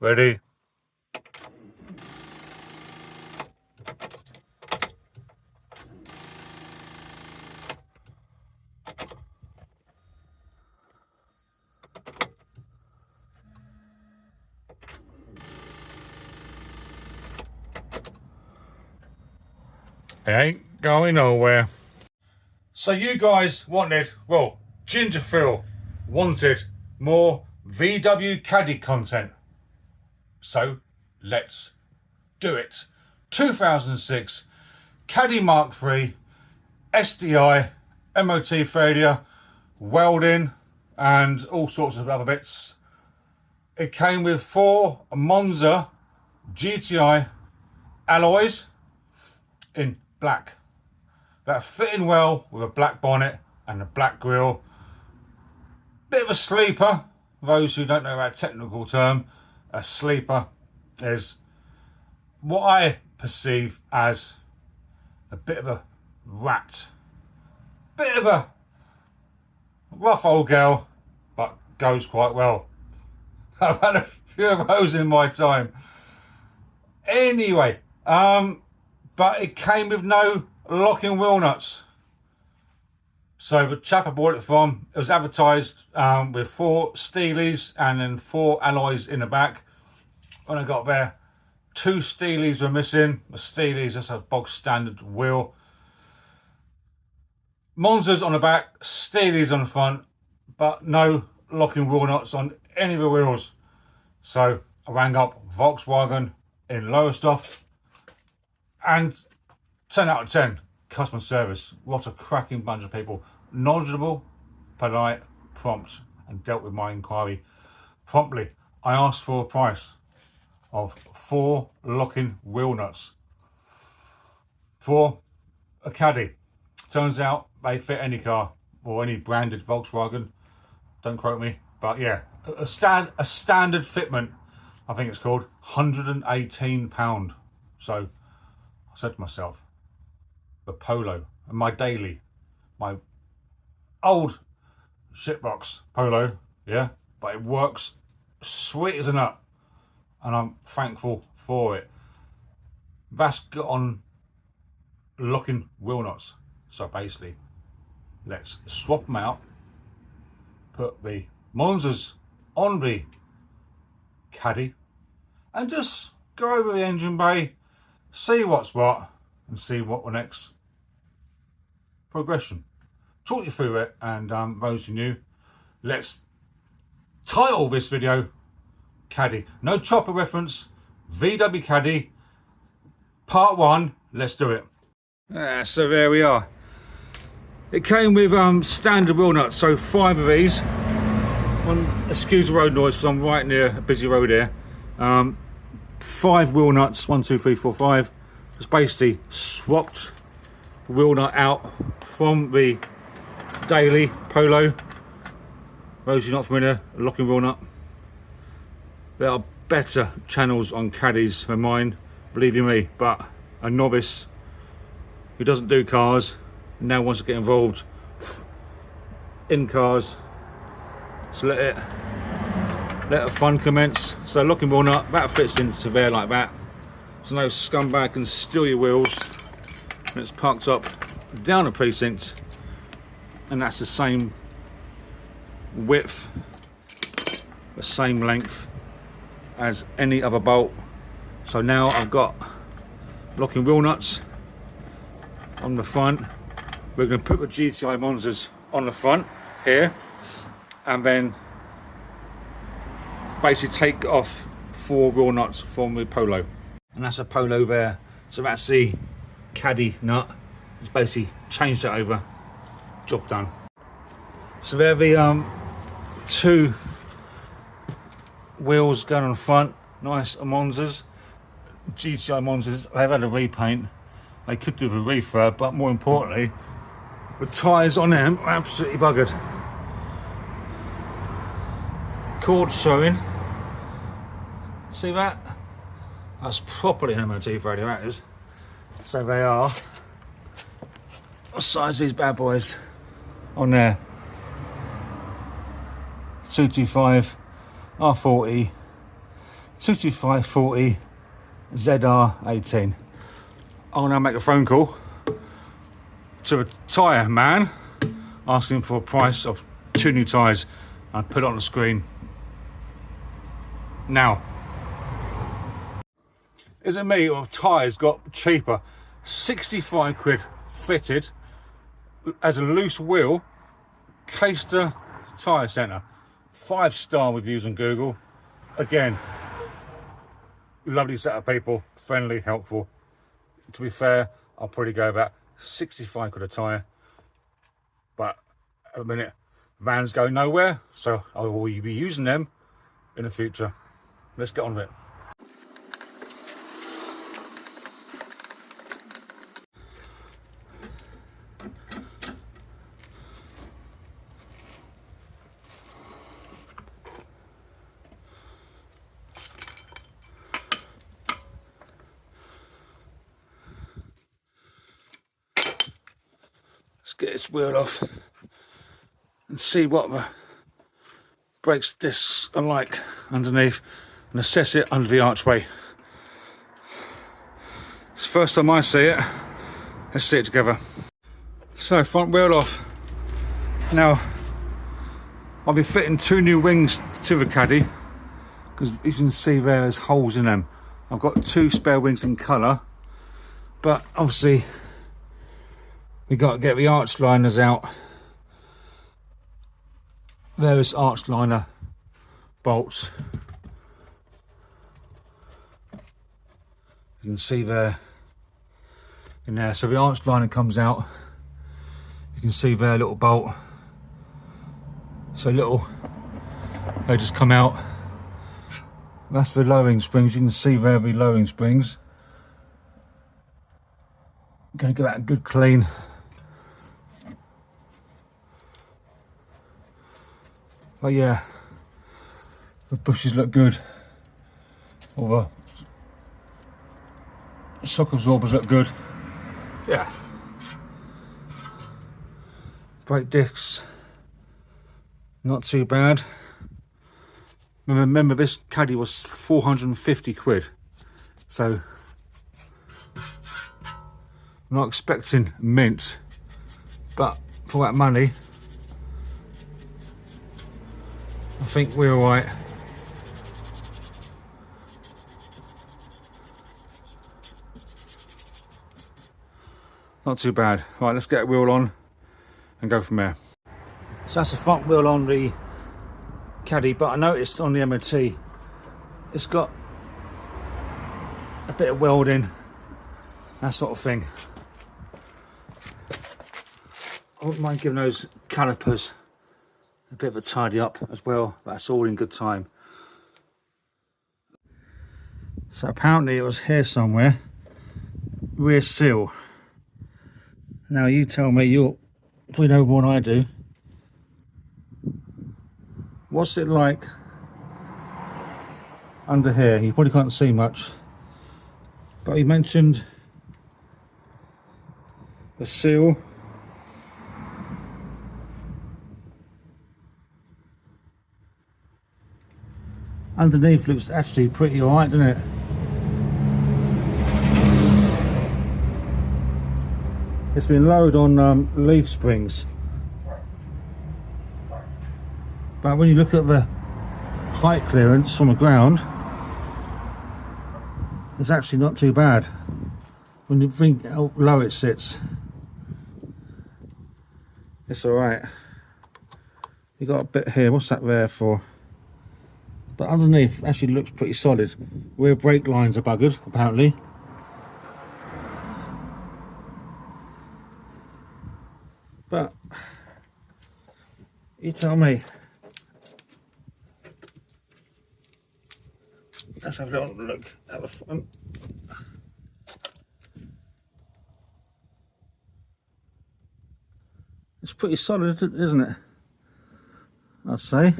Ready? It ain't going nowhere. So you guys wanted, well, Ginger Phil wanted more VW Caddy content. So let's do it. 2006 Caddy Mark III, SDI, MOT failure, welding and all sorts of other bits. It came with 4 Monza GTI alloys in black that fit in well with a black bonnet and a black grille. Bit of a sleeper. Those who don't know that technical term, a sleeper is what I perceive as a bit of a rat, bit of a rough old girl, but goes quite well. I've had a few of those in my time. Anyway, but it came with no locking wheel nuts. So the chap I bought it from, it was advertised with 4 Steelies and then 4 alloys in the back. When I got there, 2 Steelies were missing. The Steelies, that's a bog standard wheel. Monzas on the back, Steelies on the front, but no locking wheel nuts on any of the wheels. So I rang up Volkswagen in Lowestoft, and 10 out of 10 customer service. What a cracking bunch of people. Knowledgeable, polite, prompt, and dealt with my inquiry promptly. I asked for a price of 4 locking wheel nuts for a Caddy. Turns out they fit any car or any branded Volkswagen. Don't quote me, but yeah, a standard fitment, I think it's called, £118. So I said to myself, the Polo and my daily, my old shitbox Polo, yeah, but it works sweet as a nut, and I'm thankful for it. That's got on locking wheel nuts. So basically, let's swap them out, put the Monzas on the Caddy, and just go over the engine bay, see what's what, and see what the next progression. Talk you through it, and those who knew, let's title this video Caddy. No chopper reference, VW Caddy, part 1, let's do it. So there we are. It came with standard wheel nuts, so 5 of these. Excuse the road noise because I'm right near a busy road here. 5 wheel nuts, 1, 2, 3, 4, 5. Just basically swapped the wheel nut out from the daily Polo. Those who are not familiar, a locking wheel nut. There are better channels on Caddies than mine, believe you me, but a novice who doesn't do cars now wants to get involved in cars, so let the fun commence. So locking wheel nut, that fits into there like that, so no scumbag can steal your wheels. And it's parked up down a precinct, and that's the same width, the same length as any other bolt. So now I've got locking wheel nuts on the front. We're going to put the GTI Monzas on the front here, and then basically take off 4 wheel nuts from the Polo, and that's a Polo there. So that's the Caddy nut. Just basically change that over, job done. So there are the 2 wheels going on the front, nice Monzas, GTI Monzas. They've had a repaint. They could do the refurb, but more importantly, the tyres on them are absolutely buggered. Cord showing. See that? That's properly an MOT failure, that is. So they are. What size are these bad boys on there? 225, R40, 22540 ZR18. I'll now make a phone call to a tyre man asking for a price of 2 new tyres and put it on the screen now. Is it me or tyres got cheaper? 65 quid fitted as a loose wheel, Caister Tyre Centre. 5-star reviews on Google. Again, lovely set of people, friendly, helpful. To be fair, I'll probably go about 65 quid a tyre, but at the minute vans go nowhere, so I will be using them in the future. Let's get on with it. Let's get this wheel off and see what the brakes discs are like underneath and assess it under the archway. It's the first time I see it. Let's see it together. So, front wheel off. Now, I'll be fitting 2 new wings to the Caddy because you can see there's holes in them. I've got 2 spare wings in colour, but obviously we got to get the arch liners out. Various arch liner bolts. You can see there in there. So the arch liner comes out. You can see there a little bolt. So little, they just come out. That's the lowering springs. You can see there the lowering springs. I'm going to get that a good clean. But yeah, the bushes look good. All the shock absorbers look good. Yeah. Brake discs, not too bad. Remember this Caddy was 450 quid. So, I'm not expecting mint, but for that money, I think we're alright. Not too bad. Right, let's get a wheel on and go from there. So that's the front wheel on the Caddy, but I noticed on the MOT it's got a bit of welding, that sort of thing. I wouldn't mind giving those calipers a bit of a tidy up as well. That's all in good time. So apparently it was here somewhere, rear seal. Now you tell me, you know more than I do. What's it like under here? You probably can't see much, but he mentioned the seal. Underneath looks actually pretty alright, doesn't it? It's been lowered on leaf springs, but when you look at the height clearance from the ground, it's actually not too bad when you think how low it sits. It's alright. You got a bit here, what's that there for? But underneath actually looks pretty solid. Rear brake lines are buggered, apparently. But you tell me. Let's have a little look at the front. It's pretty solid, isn't it? I'd say.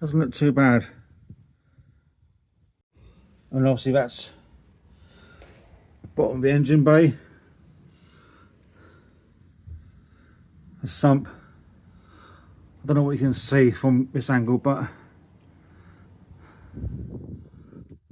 Doesn't look too bad. And obviously that's the bottom of the engine bay. A sump. I don't know what you can see from this angle, but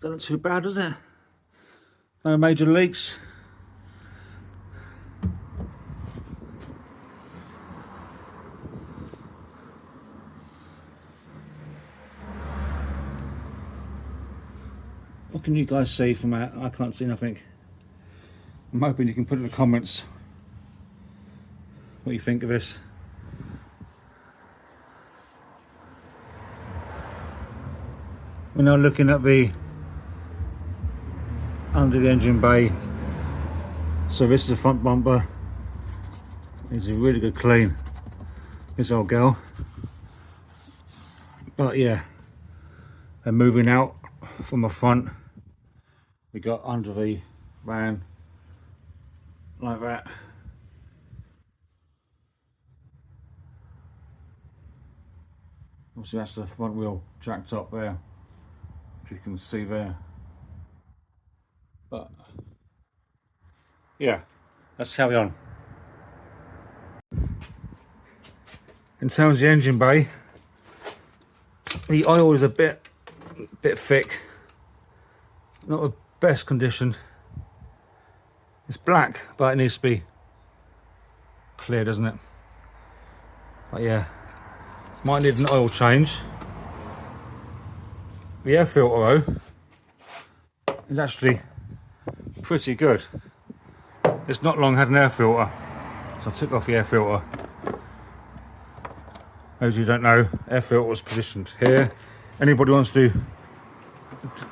Doesn't look too bad, does it? No major leaks. What can you guys see from that? I can't see nothing. I'm hoping you can put in the comments what you think of this. We're now looking at the under the engine bay. So this is the front bumper. It's a really good clean, this old girl. But yeah, and moving out from the front, we got under the van like that. Obviously that's the front wheel jacked up there, which you can see there. But yeah, let's carry on. In terms of the engine bay, the oil is a bit thick, not the best condition. It's black, but it needs to be clear, doesn't it? But yeah, might need an oil change. The air filter though is actually pretty good. It's not long had an air filter, so I took off the air filter. As you don't know, air filter was positioned here. Anybody wants to do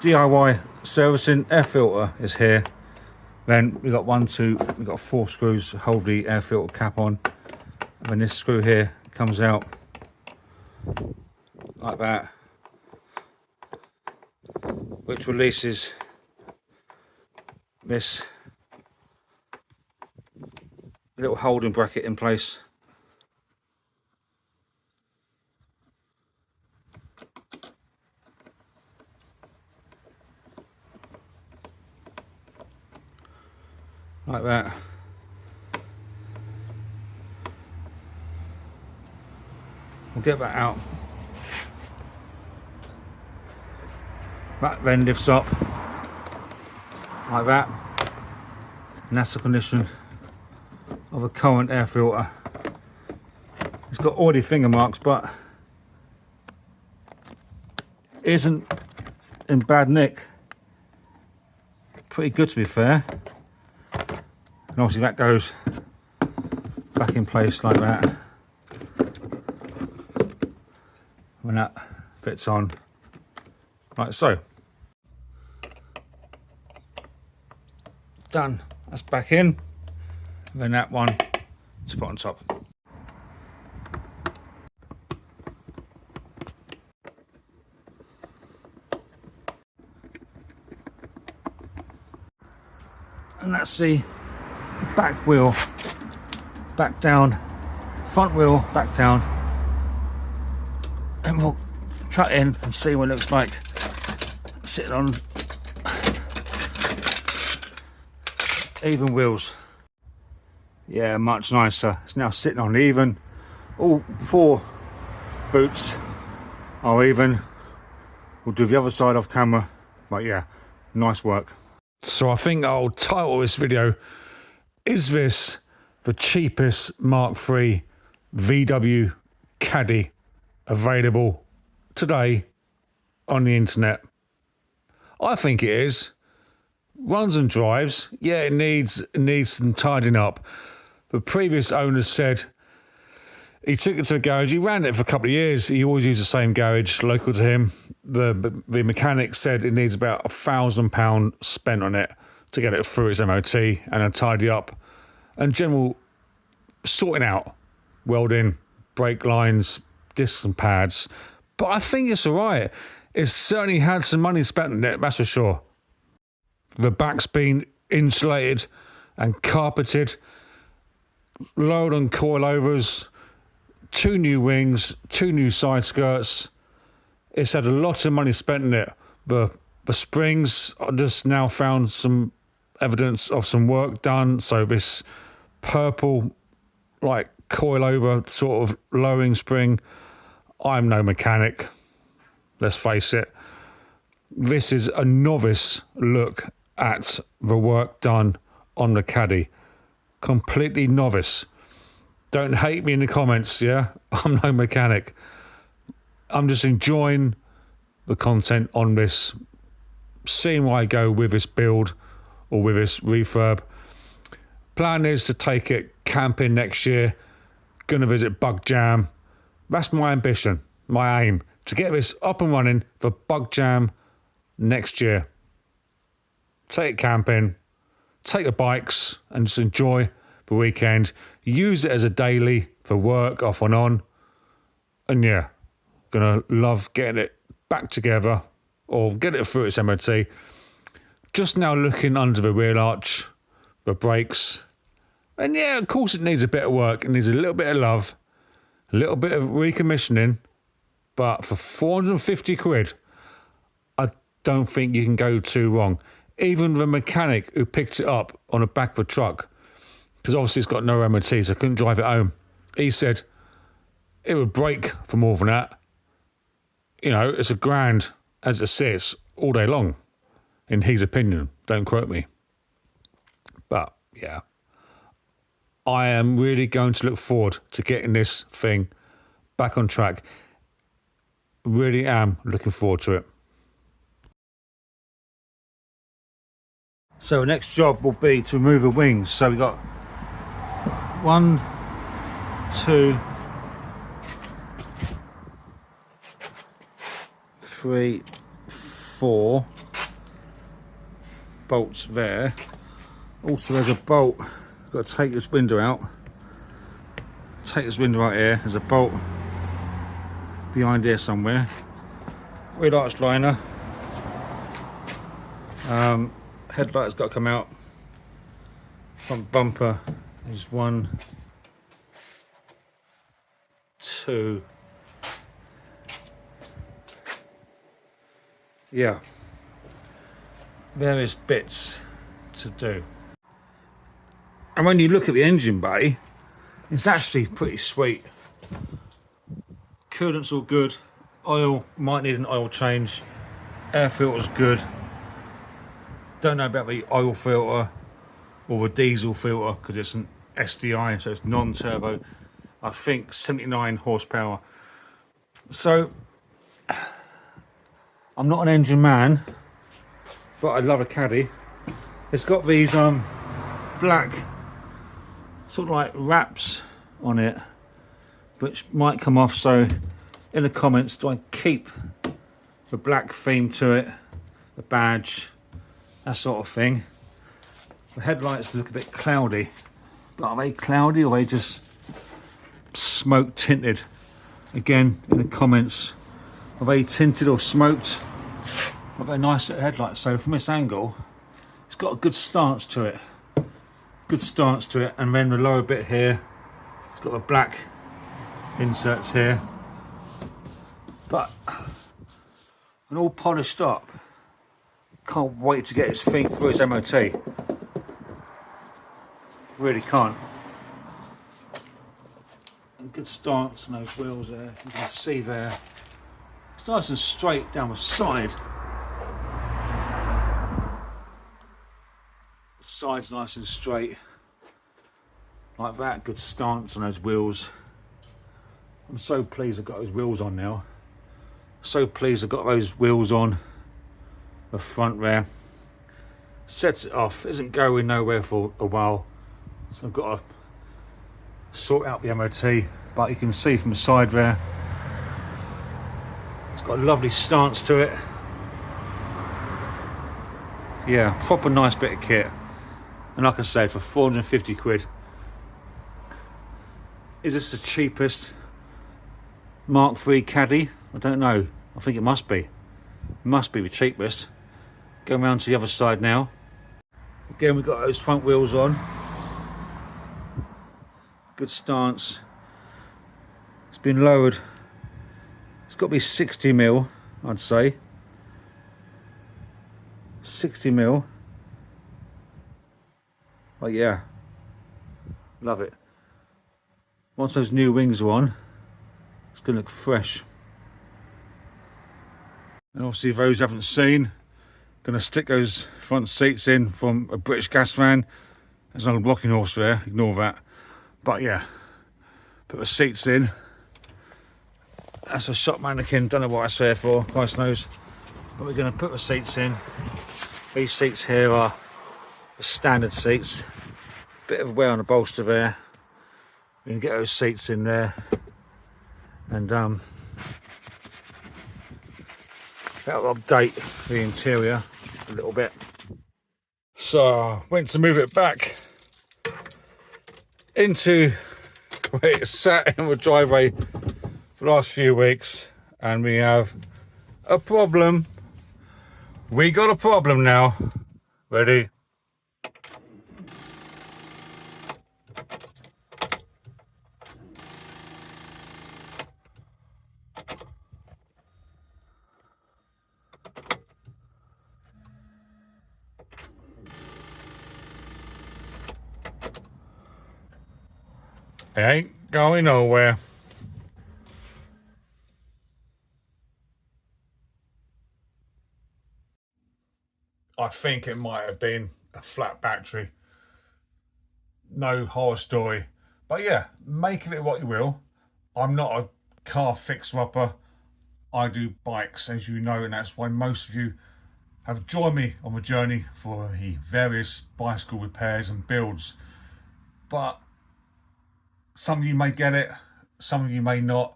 DIY servicing, air filter is here. Then we got we got 4 screws to hold the air filter cap on. And then this screw here comes out like that, which releases this little holding bracket in place. Like that. We'll get that out. That then lifts up like that, and that's the condition of a current air filter. It's got oily finger marks, but isn't in bad nick. Pretty good, to be fair. And obviously that goes back in place like that when that fits on like so. Done. That's back in. And then that one is put on top. And that's the back wheel back down, front wheel back down, and we'll cut in and see what it looks like sitting on even wheels. Yeah, much nicer. It's now sitting on even. All 4 boots are even. We'll do the other side off camera, but yeah, nice work. So I think I'll title this video, "Is this the cheapest Mark III VW Caddy available today on the internet?" I think it is. Runs and drives, yeah, it needs some tidying up. The previous owner said he took it to a garage. He ran it for a couple of years. He always used the same garage local to him. The mechanic said it needs about £1,000 spent on it to get it through its MOT and then tidy up and general sorting out, welding, brake lines, discs and pads. But I think it's all right. It's certainly had some money spent on it, that's for sure. The back's been insulated and carpeted, lowered on coilovers, 2 new wings, 2 new side skirts. It's had a lot of money spent in it. The springs, I just now found some evidence of some work done. So this purple, like coilover sort of lowering spring, I'm no mechanic, let's face it. this is a novice look at the work done on the Caddy. Completely novice. Don't hate me in the comments, yeah? I'm no mechanic. I'm just enjoying the content on this, seeing where I go with this build or with this refurb. Plan is to take it camping next year. Gonna visit Bug Jam. That's my ambition, my aim, to get this up and running for Bug Jam next year. Take it camping, take the bikes and just enjoy the weekend. Use it as a daily for work, off and on. And yeah, gonna love getting it back together or get it through its MOT. Just now looking under the wheel arch, the brakes. And yeah, of course it needs a bit of work. It needs a little bit of love, a little bit of recommissioning. But for 450 quid, I don't think you can go too wrong. Even the mechanic who picked it up on the back of a truck, because obviously it's got no MOT, so I couldn't drive it home. He said it would break for more than that. You know, it's $1,000 as it sits all day long, in his opinion. Don't quote me. But yeah, I am really going to look forward to getting this thing back on track. Really am looking forward to it. So the next job will be to remove the wings. So we've got 1, 2, 3, 4 bolts there. Also there's a bolt, got to take this window out. Take this window out here, there's a bolt behind here somewhere. Rear arch liner. Headlight's got to come out. Front bumper is 1, 2. Yeah. Various bits to do. And when you look at the engine bay, it's actually pretty sweet. Coolant's all good. Oil, might need an oil change. Air filter's good. Don't know about the oil filter or the diesel filter because it's an SDI, so it's non-turbo. I think 79 horsepower. So I'm not an engine man, but I love a Caddy. It's got these black sort of like wraps on it, which might come off. So in the comments, do I keep the black theme to it, the badge, that sort of thing? The headlights look a bit cloudy, but are they cloudy or are they just smoke tinted? Again, in the comments, are they tinted or smoked? But they're nice headlights. So from this angle, it's got a good stance to it. Good stance to it. And then the lower bit here, it's got the black inserts here. But and all polished up. Can't wait to get his feet through his MOT. Really can't. And good stance on those wheels there. You can see there. It's nice and straight down the side. The side's nice and straight. Like that. Good stance on those wheels. I'm so pleased I've got those wheels on now. So pleased I've got those wheels on the front there. Sets it off, isn't going nowhere for a while, so I've got to sort out the MOT. But you can see from the side there, it's got a lovely stance to it. Yeah, proper nice bit of kit. And like I said, for 450 quid, is this the cheapest Mark III Caddy? I don't know. I think it must be. It must be the cheapest. Going around to the other side now. Again, we've got those front wheels on. Good stance. It's been lowered. It's got to be 60 mil, I'd say. 60 mil. Oh yeah. Love it. Once those new wings are on, it's going to look fresh. And obviously those who haven't seen, going to stick those front seats in from a British gas van. There's an old rocking horse there, ignore that. But yeah, put the seats in. That's a shop mannequin, don't know what that's there for, Christ knows. But we're going to put the seats in. These seats here are the standard seats. Bit of wear on the bolster there. We can get those seats in there. And that'll update the interior a little bit. So went to move it back into where it sat in the driveway for the last few weeks, and we have a problem. We got a problem now. Ready? It ain't going nowhere. I think it might have been a flat battery. No horror story. But yeah, make of it what you will. I'm not a car fixer-upper. I do bikes, as you know, and that's why most of you have joined me on the journey for the various bicycle repairs and builds. But some of you may get it, some of you may not.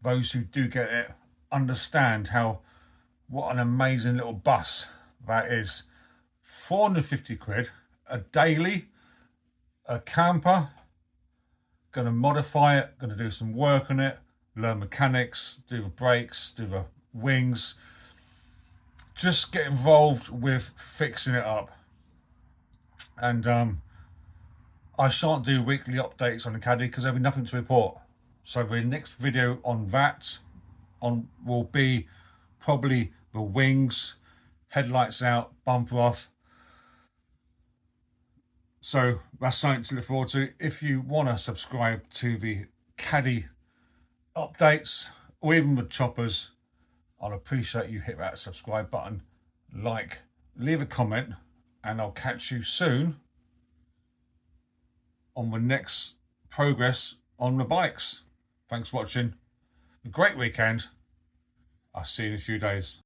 Those who do get it understand what an amazing little bus that is. 450 quid, a daily, a camper. Going to modify it, going to do some work on it, learn mechanics, do the brakes, do the wings. Just get involved with fixing it up. And I shan't do weekly updates on the Caddy because there'll be nothing to report. So the next video on that will be probably the wings, headlights out, bumper off. So that's something to look forward to. If you want to subscribe to the Caddy updates or even the choppers, I'll appreciate you hit that subscribe button, like, leave a comment, and I'll catch you soon on the next progress on the bikes. Thanks for watching. A great weekend. I'll see you in a few days.